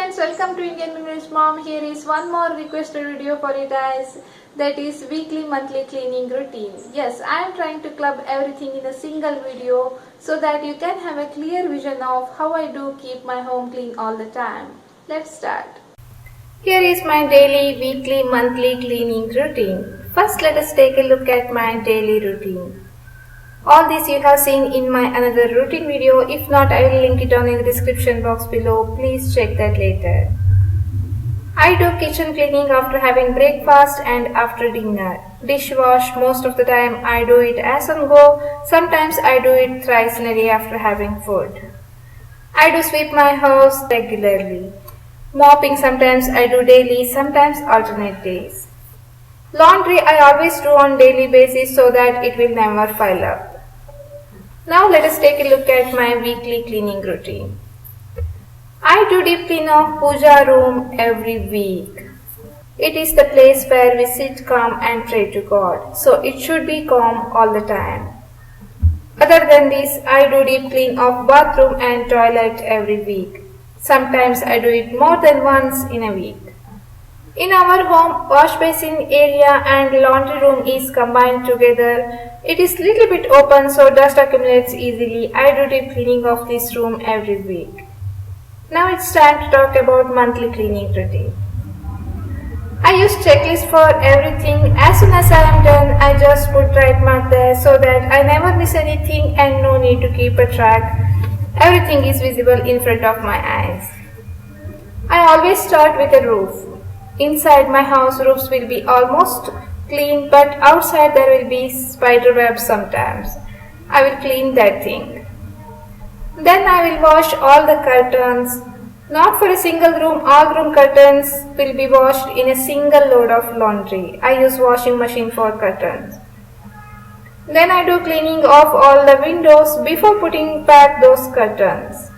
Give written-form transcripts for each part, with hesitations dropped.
friends, welcome to Indian English Mom. Here is one more requested video for you guys, that is weekly monthly cleaning routine. Yes, I am trying to club everything in a single video so that you can have a clear vision of how I do keep my home clean all the time. Let's start. Here is my daily, weekly, monthly cleaning routine. First, let us take a look at my daily routine. All this you have seen in my another routine video. If not, I will link it down in the description box below. Please check that later. I do kitchen cleaning after having breakfast and after dinner. Dish wash, most of the time I do it as on go. Sometimes I do it thrice in a day after having food. I do sweep my house regularly. Mopping sometimes I do daily, sometimes alternate days. Laundry I always do on daily basis so that it will never pile up. Now let us take a look at my weekly cleaning routine. I do deep clean of puja room every week. It is the place where we sit calm and pray to God, so it should be calm all the time. Other than this, I do deep clean of bathroom and toilet every week. Sometimes I do it more than once in a week. In our home, wash basin area and laundry room is combined together. It is little bit open so dust accumulates easily. I do deep cleaning of this room every week. Now it's time to talk about monthly cleaning routine. I use checklist for everything. As soon as I am done, I just put right mark there so that I never miss anything and no need to keep a track. Everything is visible in front of my eyes. I always start with a roof. Inside my house, roofs will be almost clean, but outside there will be spider webs sometimes. I will clean that thing. Then I will wash all the curtains. Not for a single room, all room curtains will be washed in a single load of laundry. I use washing machine for curtains. Then I do cleaning of all the windows before putting back those curtains.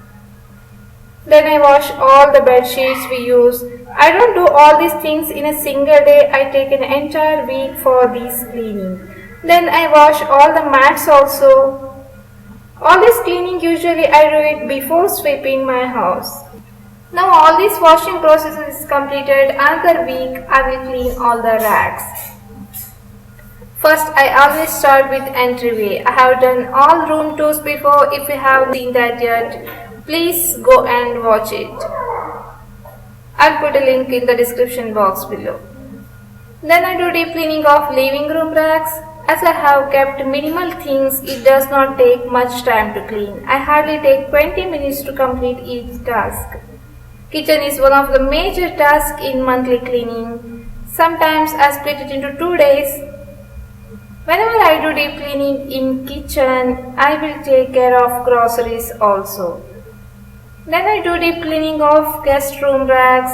Then I wash all the bed sheets we use. I don't do all these things in a single day. I take an entire week for this cleaning. Then I wash all the mats also. All this cleaning usually I do it before sweeping my house. Now all this washing process is completed. Another week I will clean all the racks. First, I always start with entryway. I have done all room tours before. If you have seen that yet, please go and watch it. I'll put a link in the description box below. Then I do deep cleaning of living room racks. As I have kept minimal things, it does not take much time to clean. I hardly take 20 minutes to complete each task. Kitchen is one of the major tasks in monthly cleaning. Sometimes I split it into 2 days. Whenever I do deep cleaning in kitchen, I will take care of groceries also. Then I do deep cleaning of guest room racks.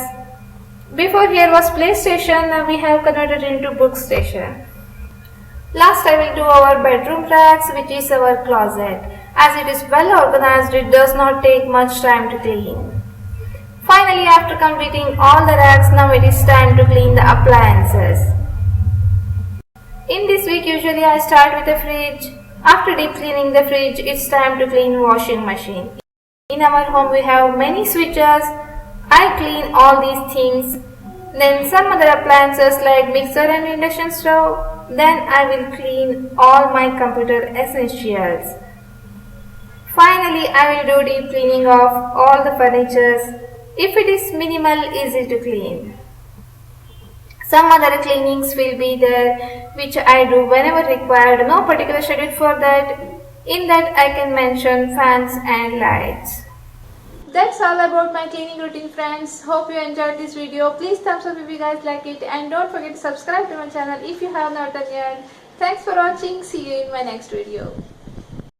Before here was PlayStation, now we have converted into book station. Last I will do our bedroom racks, which is our closet. As it is well organized, it does not take much time to clean. Finally, after completing all the racks, now it is time to clean the appliances. In this week, usually I start with the fridge. After deep cleaning the fridge, it's time to clean washing machine. In our home, we have many switches. I clean all these things. Then some other appliances like mixer and induction stove. Then I will clean all my computer essentials. Finally, I will do deep cleaning of all the furniture. If it is minimal, easy to clean. Some other cleanings will be there, which I do whenever required. No particular schedule for that. In that I can mention fans and lights. That's all about my cleaning routine, friends. Hope you enjoyed this video. Please thumbs up if you guys like it, and don't forget to subscribe to my channel if you have not done yet. Thanks for watching. See you in my next video.